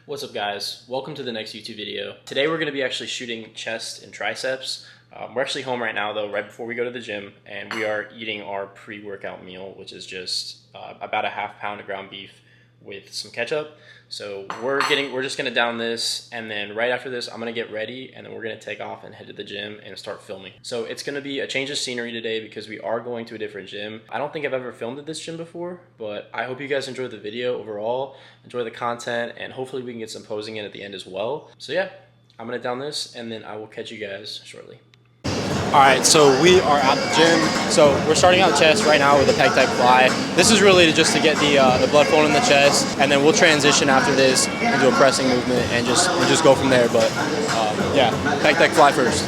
What's up guys, welcome to the next YouTube video. Today we're going to be actually shooting chest and triceps. We're actually home right now though, right before we go to the gym, and we are eating our pre-workout meal, which is just about a half pound of ground beef with some ketchup. So we're just gonna down this, and then right after this I'm gonna get ready, and then we're gonna take off and head to the gym and start filming. So it's gonna be a change of scenery today because we are going to a different gym. I don't think I've ever filmed at this gym before, but I hope you guys enjoy the video overall, enjoy the content, and hopefully we can get some posing in at the end as well. So yeah, I'm gonna down this and then I will catch you guys shortly. All right, so we are at the gym. So we're starting out chest right now with a pec type fly. This is really just to get the blood flowing in the chest, and then we'll transition after this into a pressing movement and just go from there. But yeah, pec type fly first.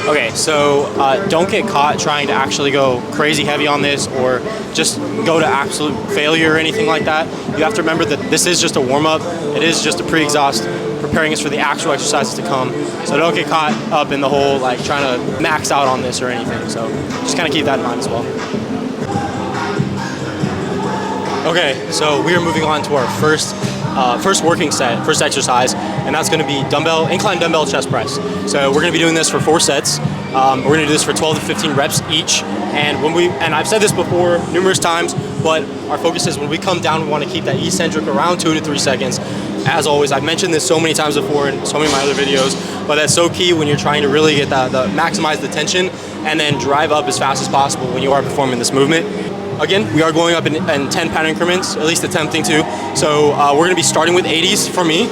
Okay, so don't get caught trying to actually go crazy heavy on this or just go to absolute failure or anything like that. You have to remember that this is just a warm-up. It is just a pre-exhaust preparing us for the actual exercises to come. So don't get caught up in the whole like trying to max out on this or anything. So just kind of keep that in mind as well. Okay, so we are moving on to our first working set, first exercise, and that's going to be incline dumbbell chest press. So we're going to be doing this for 4 sets. We're going to do this for 12 to 15 reps each. And I've said this before numerous times, but our focus is when we come down, we want to keep that eccentric around 2 to 3 seconds. As always, I've mentioned this so many times before in so many of my other videos, but that's so key when you're trying to really get maximize the tension and then drive up as fast as possible when you are performing this movement. Again, we are going up in 10-pound increments, at least attempting to. So we're going to be starting with 80s for me.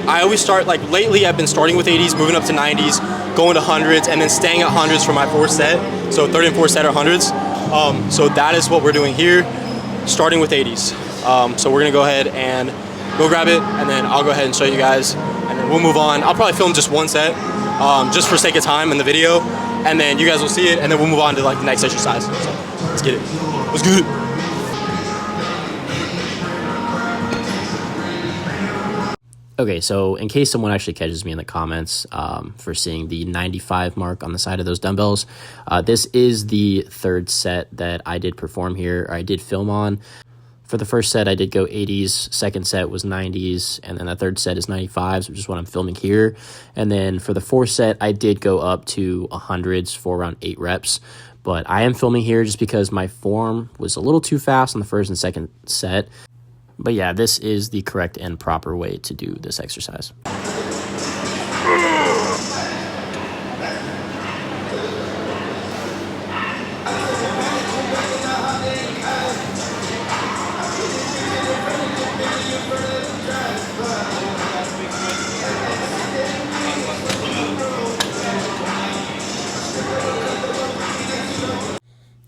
I always start, like lately I've been starting with 80s, moving up to 90s, going to 100s, and then staying at 100s for my 4th set. So 3rd and 4th set are 100s. So that is what we're doing here, starting with 80s. So we're going to go ahead and go grab it, and then I'll go ahead and show you guys, and then we'll move on. I'll probably film just 1 set, just for sake of time in the video, and then you guys will see it, and then we'll move on to like the next exercise. So let's get it. Let's get it. Okay, so in case someone actually catches me in the comments for seeing the 95 mark on the side of those dumbbells, this is the 3rd set that I did perform here, or I did film on. For the first set, I did go 80s, 2nd set was 90s, and then the 3rd set is 95s, which is what I'm filming here. And then for the 4th set, I did go up to 100s for around 8 reps. But I am filming here just because my form was a little too fast on the 1st and 2nd set. But yeah, this is the correct and proper way to do this exercise.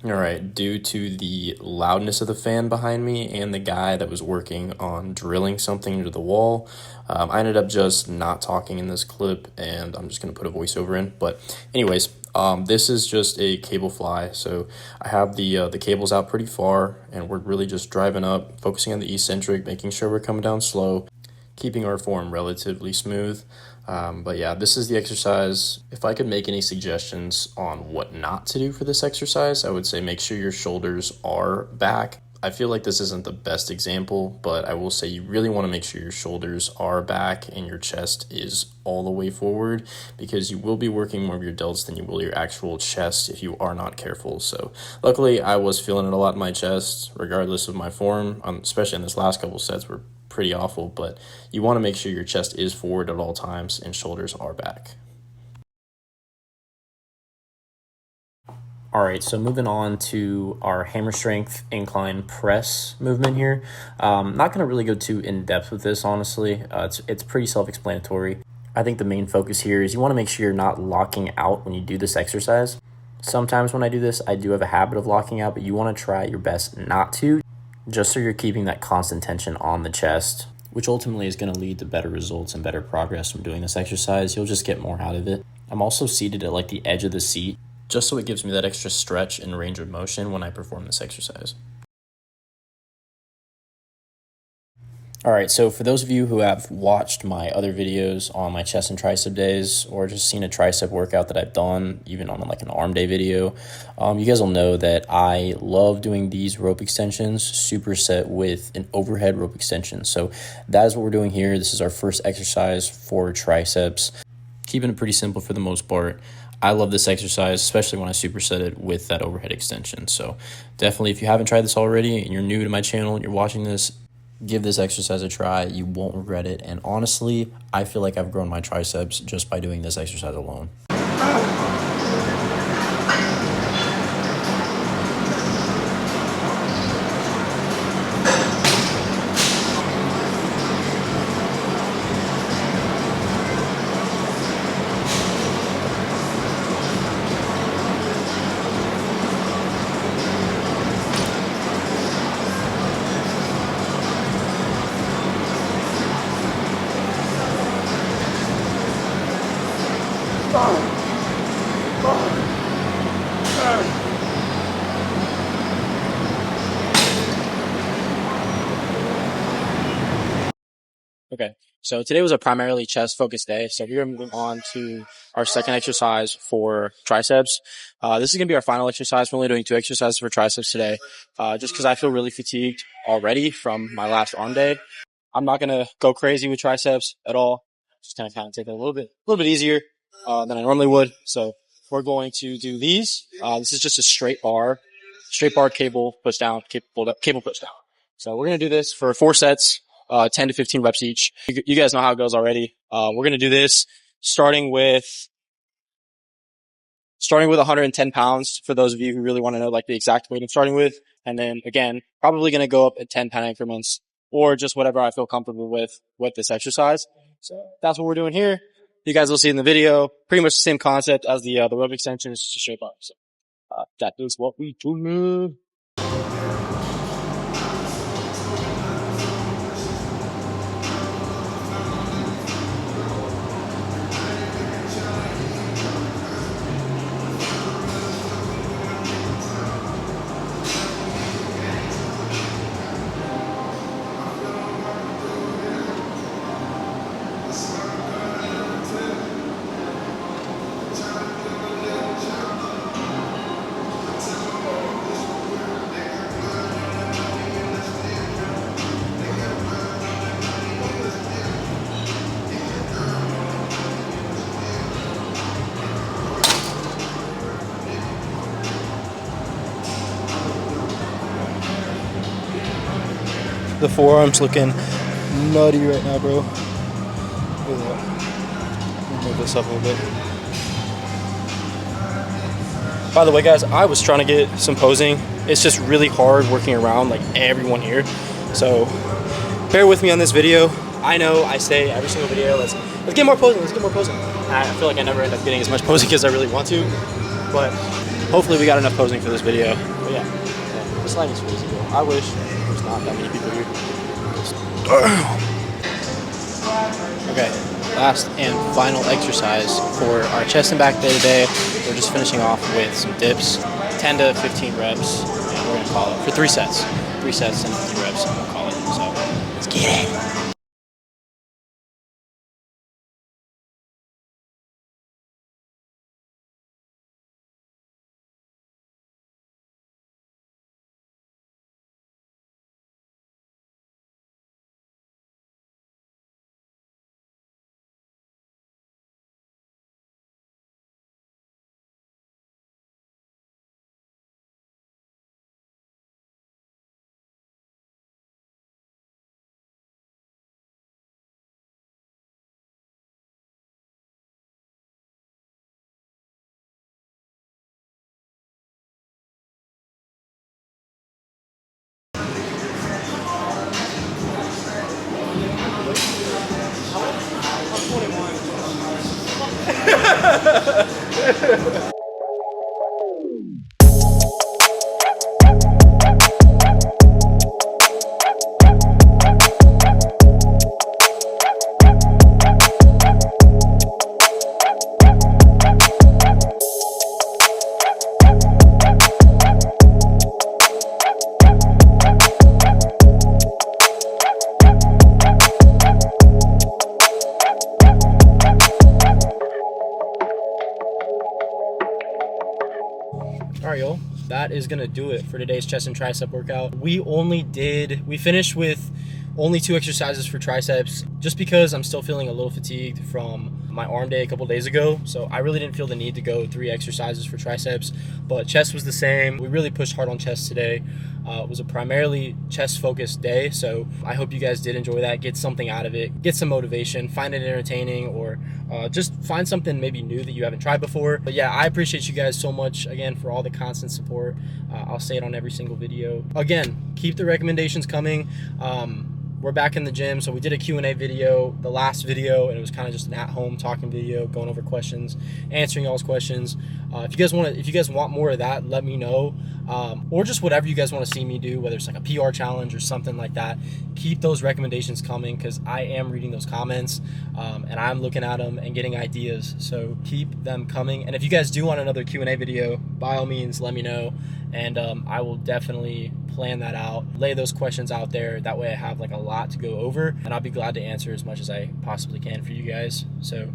All right, due to the loudness of the fan behind me and the guy that was working on drilling something into the wall, I ended up just not talking in this clip, and I'm just going to put a voiceover in. But anyways, this is just a cable fly. So I have the cables out pretty far, and we're really just driving up, focusing on the eccentric, making sure we're coming down slow, keeping our form relatively smooth. But yeah, this is the exercise. If I could make any suggestions on what not to do for this exercise, I would say make sure your shoulders are back. I feel like this isn't the best example, but I will say you really want to make sure your shoulders are back and your chest is all the way forward, because you will be working more of your delts than you will your actual chest if you are not careful. So luckily I was feeling it a lot in my chest regardless of my form, especially in this last couple sets were pretty awful, but you want to make sure your chest is forward at all times and shoulders are back. All right, so moving on to our hammer strength incline press movement here. Not going to really go too in depth with this, honestly. It's pretty self-explanatory. I think the main focus here is you want to make sure you're not locking out when you do this exercise. Sometimes when I do this, I do have a habit of locking out, but you want to try your best not to, just so you're keeping that constant tension on the chest, which ultimately is going to lead to better results and better progress from doing this exercise. You'll just get more out of it. I'm also seated at like the edge of the seat, just so it gives me that extra stretch and range of motion when I perform this exercise. All right, so for those of you who have watched my other videos on my chest and tricep days, or just seen a tricep workout that I've done, even on like an arm day video, you guys will know that I love doing these rope extensions, superset with an overhead rope extension. So that is what we're doing here. This is our first exercise for triceps. Keeping it pretty simple for the most part. I love this exercise, especially when I superset it with that overhead extension. So definitely, if you haven't tried this already and you're new to my channel and you're watching this, give this exercise a try. You won't regret it. And honestly, I feel like I've grown my triceps just by doing this exercise alone. Okay, so today was a primarily chest focused day. So we're moving on to our second exercise for triceps. This is going to be our final exercise. We're only doing 2 exercises for triceps today, just because I feel really fatigued already from my last arm day. I'm not going to go crazy with triceps at all. Just kind of take it a little bit easier than I normally would. So we're going to do these. This is just a straight bar cable push down, cable push down. So we're going to do this for 4 sets, 10 to 15 reps each. You guys know how it goes already. We're going to do this starting with 110 pounds for those of you who really want to know like the exact weight I'm starting with. And then again, probably going to go up at 10 pound increments or just whatever I feel comfortable with this exercise. So that's what we're doing here. You guys will see in the video, pretty much the same concept as the rope extension. It's just a straight bar. So, that is what we do. The forearm's looking nutty right now, bro. Look at that. Let me move this up a little bit. By the way, guys, I was trying to get some posing. It's just really hard working around like everyone here. So bear with me on this video. I know I say every single video, let's get more posing, I feel like I never end up getting as much posing as I really want to, but hopefully we got enough posing for this video. But yeah, this line is crazy, bro. I wish there's not that many people here. Okay, last and final exercise for our chest and back day today. We're just finishing off with some dips, 10 to 15 reps, and we're gonna call it for 3 sets. 3 sets and 15 reps, and we'll call it. So let's get it. All right, y'all, that is gonna do it for today's chest and tricep workout. We finished with only 2 exercises for triceps, just because I'm still feeling a little fatigued from my arm day a couple days ago. So I really didn't feel the need to go 3 exercises for triceps, but chest was the same. We really pushed hard on chest today. It was a primarily chest focused day, so I hope you guys did enjoy that, get something out of it, get some motivation, find it entertaining, or just find something maybe new that you haven't tried before. But yeah, I appreciate you guys so much again for all the constant support. I'll say it on every single video. Again, keep the recommendations coming. We're back in the gym, so we did a Q&A video, the last video, and it was kind of just an at-home talking video, going over questions, answering y'all's questions. If you guys want more of that, let me know, or just whatever you guys want to see me do, whether it's like a PR challenge or something like that. Keep those recommendations coming, because I am reading those comments, and I'm looking at them and getting ideas. So keep them coming. And if you guys do want another Q&A video, by all means, let me know, and I will definitely plan that out, lay those questions out there. That way I have like a lot to go over, and I'll be glad to answer as much as I possibly can for you guys. So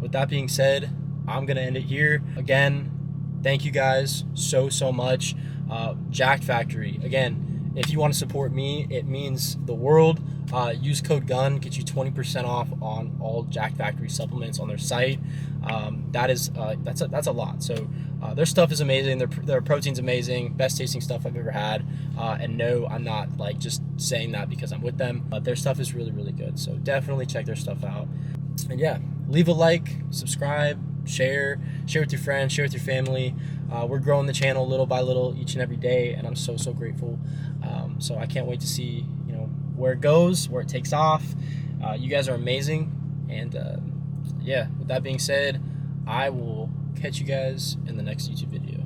with that being said, I'm gonna end it here. Again, thank you guys so much. Jacked Factory, again, if you want to support me, it means the world. Use code GUNN, get you 20% off on all Jacked Factory supplements on their site. That's a lot. So their stuff is amazing. Their protein's amazing, best tasting stuff I've ever had. And no, I'm not like just saying that because I'm with them, but their stuff is really good. So definitely check their stuff out. And yeah, leave a like, subscribe, share with your friends, share with your family. We're growing the channel little by little each and every day, and I'm so grateful. So I can't wait to see where it goes, where it takes off. You guys are amazing, and yeah, with that being said, I will catch you guys in the next YouTube video.